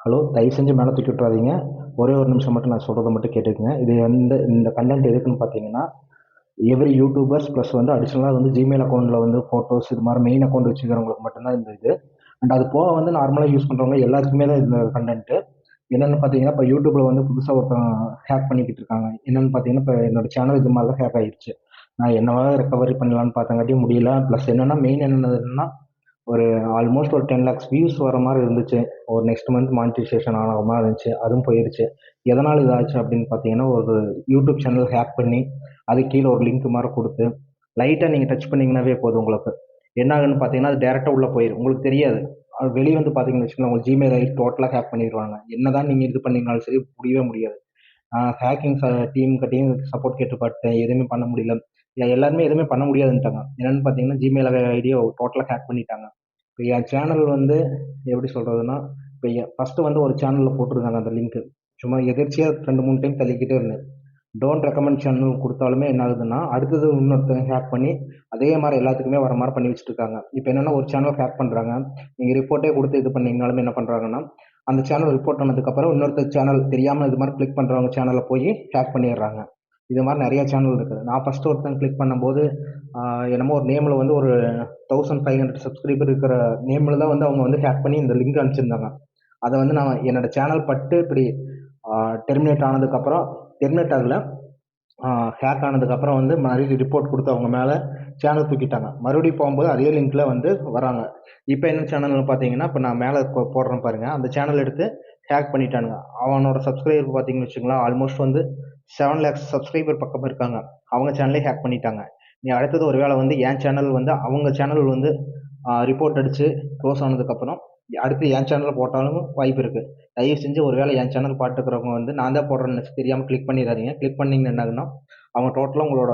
Hello, தயவு செஞ்சு மேலே தூக்கி விட்றாதீங்க. ஒரே ஒரு நிமிஷம் மட்டும் நான் சொல்கிறத மட்டும் கேட்டுக்கங்க. இது வந்து இந்த கண்டென்ட் எதுக்குன்னு பார்த்தீங்கன்னா, எவ்ரி யூடியூபர்ஸ் ப்ளஸ் வந்து அடிஷனலாக வந்து ஜிமெயில் அக்கௌண்ட்டில் வந்து ஃபோட்டோஸ் இது மாதிரி மெயின் அக்கௌண்ட் வச்சுக்கிறவங்களுக்கு மட்டும்தான் இந்த இது. அண்ட் அது போக வந்து நார்மலாக யூஸ் பண்ணுறவங்க எல்லாத்துக்குமே தான் இந்த கண்டென்ட்டு. என்னென்னு பார்த்தீங்கன்னா, இப்போ யூடியூப்பில் வந்து புதுசாக ஒருத்தன் ஹேக் பண்ணிக்கிட்டு இருக்காங்க. என்னென்னு பார்த்தீங்கன்னா, இப்போ என்னோட சேனல் இது மாதிரி தான் ஹேக் ஆகிடுச்சு. நான் என்னவாக ரெக்கவரி பண்ணலான்னு பார்த்தங்காட்டியும் முடியல. ப்ளஸ் என்னென்னா மெயின் என்னதுன்னா, ஒரு ஆல்மோஸ்ட் ஒரு 10 லேக்ஸ் வியூஸ் வர மாதிரி இருந்துச்சு. ஒரு நெக்ஸ்ட் மந்த் மானிட்டைசேஷன் ஆன மாதிரி இருந்துச்சு. அதுவும் போயிருச்சு. எதனால் இதாச்சு அப்படின்னு பார்த்தீங்கன்னா, ஒரு யூடியூப் சேனல் ஹேக் பண்ணி அது கீழே ஒரு லிங்க் மாதிரி கொடுத்து லைட்டாக நீங்கள் டச் பண்ணிங்கன்னாவே போதும் உங்களுக்கு. என்ன ஆகுன்னு பார்த்தீங்கன்னா, அது டேரெக்டாக உள்ளே போயிடும். உங்களுக்கு தெரியாது. அது வெளியே வந்து பார்த்தீங்கன்னு வச்சுக்கோங்களேன், உங்கள் ஜிமெயில் ஐடி டோட்டலாக ஹேக் பண்ணிடுவாங்க. என்னதான் நீங்கள் இது பண்ணீங்கனாலும் சரி முடியவே முடியாது. ஹேக்கிங் டீம் கிட்டையும் சப்போர்ட் கேட்டு பார்த்தேன். எதுவுமே பண்ண முடியல. இல்லை, எல்லாருமே எதுவுமே பண்ண முடியாதுன்ட்டாங்க. என்னென்னு பார்த்தீங்கன்னா, ஜிமெயில் ஐடியை டோட்டலாக ஹேக் பண்ணிட்டாங்க. இப்போ என் சேனல் வந்து எப்படி சொல்கிறதுன்னா, இப்போ ஃபஸ்ட்டு வந்து ஒரு சேனலில் போட்டிருந்தாங்க அந்த லிங்க்கு. சும்மா எதிர்ச்சியாக 2, 3 டைம் தள்ளிக்கிட்டே இருந்தேன். டோன்ட் ரெக்கமெண்ட் சேனல் கொடுத்தாலுமே என்ன ஆகுதுன்னா, அடுத்தது இன்னொருத்தங்க ஹேக் பண்ணி அதே மாதிரி எல்லாத்துக்குமே வர மாதிரி பண்ணி வச்சுட்டு இருக்காங்க. இப்போ என்னென்னா, ஒரு சேனல் ஹேக் பண்ணுறாங்க. நீங்கள் ரிப்போர்ட்டே கொடுத்து இது பண்ணீங்கனாலுமே என்ன பண்ணுறாங்கன்னா, அந்த சேனல் ரிப்போர்ட் பண்ணதுக்கப்புறம் இன்னொருத்தர் சேனல் தெரியாமல் இது மாதிரி கிளிக் பண்ணுறவங்க சேனலை போய் ஹேக் பண்ணிடுறாங்க. இது மாதிரி நிறைய சேனல் இருக்குது. நான் ஃபஸ்ட்டு ஒருத்தன் கிளிக் பண்ணும்போது என்னமோ ஒரு நேமில் வந்து ஒரு 1500 சப்ஸ்கிரைபர் இருக்கிற நேமில் தான் வந்து அவங்க வந்து ஹேக் பண்ணி இந்த லிங்க் அனுப்பிச்சிருந்தாங்க. அதை வந்து நான் என்னோட சேனல் பட்டு இப்படி டெர்மினேட் ஆனதுக்கப்புறம் டெர்மினேட் ஆகல, ஹேக் ஆனதுக்கப்புறம் வந்து மறுபடியும் ரிப்போர்ட் கொடுத்து அவங்க மேலே சேனல் தூக்கிட்டாங்க. மறுபடியும் போகும்போது அதே லிங்க்ல வந்து வராங்க. இப்போ என்ன சேனல்னு பார்த்தீங்கன்னா, இப்போ நான் மேலே போடுறேன் பாருங்க, அந்த சேனல் எடுத்து ஹேக் பண்ணிட்டானுங்க. அவனோட சப்ஸ்கிரைபர் பார்த்தீங்கன்னு வச்சுங்களேன், ஆல்மோஸ்ட் வந்து 7 லேக்ஸ் சப்ஸ்கிரைபர் பக்கம் இருக்காங்க. அவங்க சேனலே ஹேக் பண்ணிட்டாங்க. நீ அடுத்தது ஒரு வேளை வந்து என் சேனல் வந்து அவங்க சேனல் வந்து ரிப்போர்ட் அடிச்சு க்ளோஸ் ஆனதுக்கப்புறம் அடுத்து என் சேனலில் போட்டாலும் வாய்ப்பு இருக்குது. தயவு செஞ்சு ஒரு வேளை என் சேனல் பார்த்துக்கிறவங்க வந்து நான் தான் போடுறேன்னு நினச்சி தெரியாமல் கிளிக் பண்ணிடாதீங்க. கிளிக் பண்ணிங்கன்னா என்ன ஆகுதுன்னா, அவங்க டோட்டலாக உங்களோட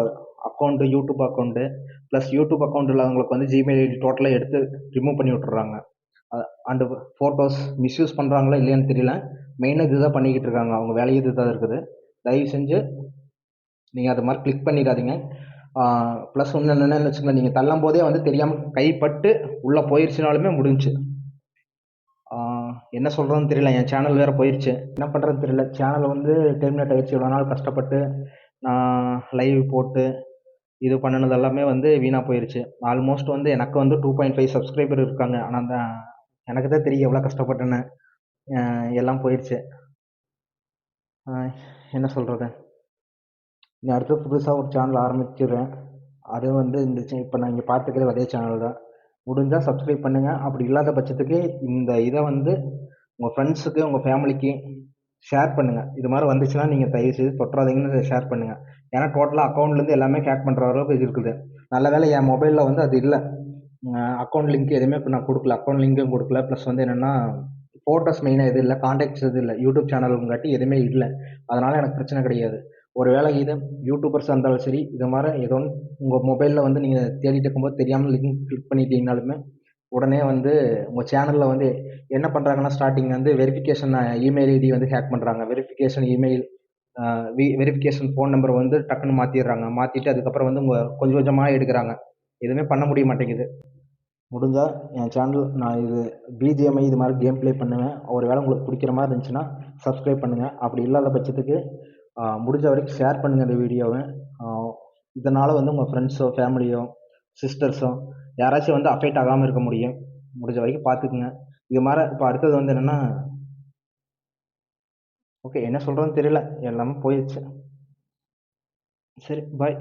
account, YouTube account plus YouTube அக்கௌண்ட்டில் அவங்களுக்கு வந்து ஜிமெயில் ஐடி டோட்டலாக எடுத்து ரிமூவ் பண்ணி விட்டுறாங்க. அண்டு ஃபோட்டோஸ் மிஸ்யூஸ் பண்ணுறாங்களா இல்லையான்னு தெரியல. மெயினாக இதுதான் பண்ணிக்கிட்டு இருக்காங்க. அவங்க வேலையும் இதுதான் இருக்குது. தயவு செஞ்சு நீங்கள் அது மாதிரி கிளிக் பண்ணிடாதீங்க. ப்ளஸ் ஒன்று என்னென்னு வச்சுக்கோங்களேன், நீங்கள் தள்ளும் போதே வந்து தெரியாமல் கைப்பட்டு உள்ளே போயிடுச்சுனாலுமே முடிஞ்சுச்சு. என்ன சொல்கிறதுன்னு தெரியல. என் சேனல் வேறு போயிடுச்சு. என்ன பண்ணுறதுன்னு தெரியல. சேனல் வந்து டெர்மினேட் ஆகிடுச்சு. இவ்வளோ நாள் கஷ்டப்பட்டு நான் லைவ் போட்டு இது பண்ணினது எல்லாமே வந்து வீணாக போயிடுச்சு. ஆல்மோஸ்ட் வந்து எனக்கு வந்து 2.5 சப்ஸ்கிரைபர் இருக்காங்க. ஆனால் எனக்கு தான் தெரியும் எவ்வளோ கஷ்டப்பட்டேன்னு. எல்லாம் போயிடுச்சு. என்ன சொல்கிறது, இனி அடுத்து புதுசாக ஒரு சேனல் ஆரம்பிச்சிடுறேன். அது வந்து இந்த இப்போ நான் இங்கே பார்த்துக்கிறது அதே சேனல் தான். முடிஞ்சால் சப்ஸ்கிரைப் பண்ணுங்கள். அப்படி இல்லாத பட்சத்துக்கு இந்த இதை வந்து உங்கள் ஃப்ரெண்ட்ஸுக்கு, உங்கள் ஃபேமிலிக்கு ஷேர் பண்ணுங்கள். இது மாதிரி வந்துச்சுன்னா நீங்கள் தயவுசெய்து தொட்டுறாதீங்கன்னு ஷேர் பண்ணுங்கள். ஏன்னா டோட்டலாக அக்கௌண்ட்லேருந்து எல்லாமே ஹேக் பண்ணுற அளவுக்கு இது இருக்குது. நல்ல வேளை என் மொபைலில் வந்து அது இல்லை. அக்கௌண்ட் லிங்க் எதுவுமே இப்போ நான் கொடுக்கல. அக்கௌண்ட் லிங்க்கும் கொடுக்கல. ப்ளஸ் வந்து என்னென்னா, ஃபோட்டோஸ் மெயினாக எதுவும் இல்லை, கான்டாக்ட்ஸ் எதுவும் இல்லை, யூடியூப் சேனலுங்காட்டி எதுவுமே இல்லை. அதனால் எனக்கு பிரச்சனை கிடையாது. ஒரு வேளை இது யூடியூபர்ஸாக இருந்தாலும் சரி, இது மாதிரி ஏதோ ஒன்று உங்கள் மொபைலில் வந்து நீங்கள் தேடிட்டு இருக்கும்போது தெரியாமல் லிங்க் கிளிக் பண்ணிட்டீங்கனாலுமே உடனே வந்து உங்கள் சேனலில் வந்து என்ன பண்ணுறாங்கன்னா, ஸ்டார்டிங் வந்து வெரிஃபிகேஷன் இமெயில் ஐடி வந்து ஹேக் பண்ணுறாங்க. Verification email, verification phone number வந்து டக்குன்னு மாற்றிடுறாங்க. மாற்றிட்டு அதுக்கப்புறம் வந்து உங்கள் கொஞ்சம் கொஞ்சமாக எடுக்கிறாங்க. எதுவுமே பண்ண முடிய மாட்டேங்குது. முடிஞ்சால் என் சேனல் நான் இது பிஜிஎம்ஐ இது மாதிரி கேம் ப்ளே பண்ணுவேன். ஒரு வேளை உங்களுக்கு பிடிக்கிற மாதிரி இருந்துச்சுன்னா சப்ஸ்கிரைப் பண்ணுங்கள். அப்படி இல்லாத பட்சத்துக்கு முடிஞ்ச வரைக்கும் ஷேர் பண்ணுங்கள் இந்த வீடியோவை. இதனால் வந்து உங்கள் ஃப்ரெண்ட்ஸோ, ஃபேமிலியோ, சிஸ்டர்ஸோ யாராச்சும் வந்து அஃபெக்ட் ஆகாமல் இருக்க முடியும். முடிஞ்ச வரைக்கும் பார்த்துக்குங்க. இது மாதிரி இப்போ அடுத்தது வந்து என்னென்னா, ஓகே, என்ன சொல்கிறதுன்னு தெரியல. எல்லாமே போயிடுச்சு. சரி, பாய்.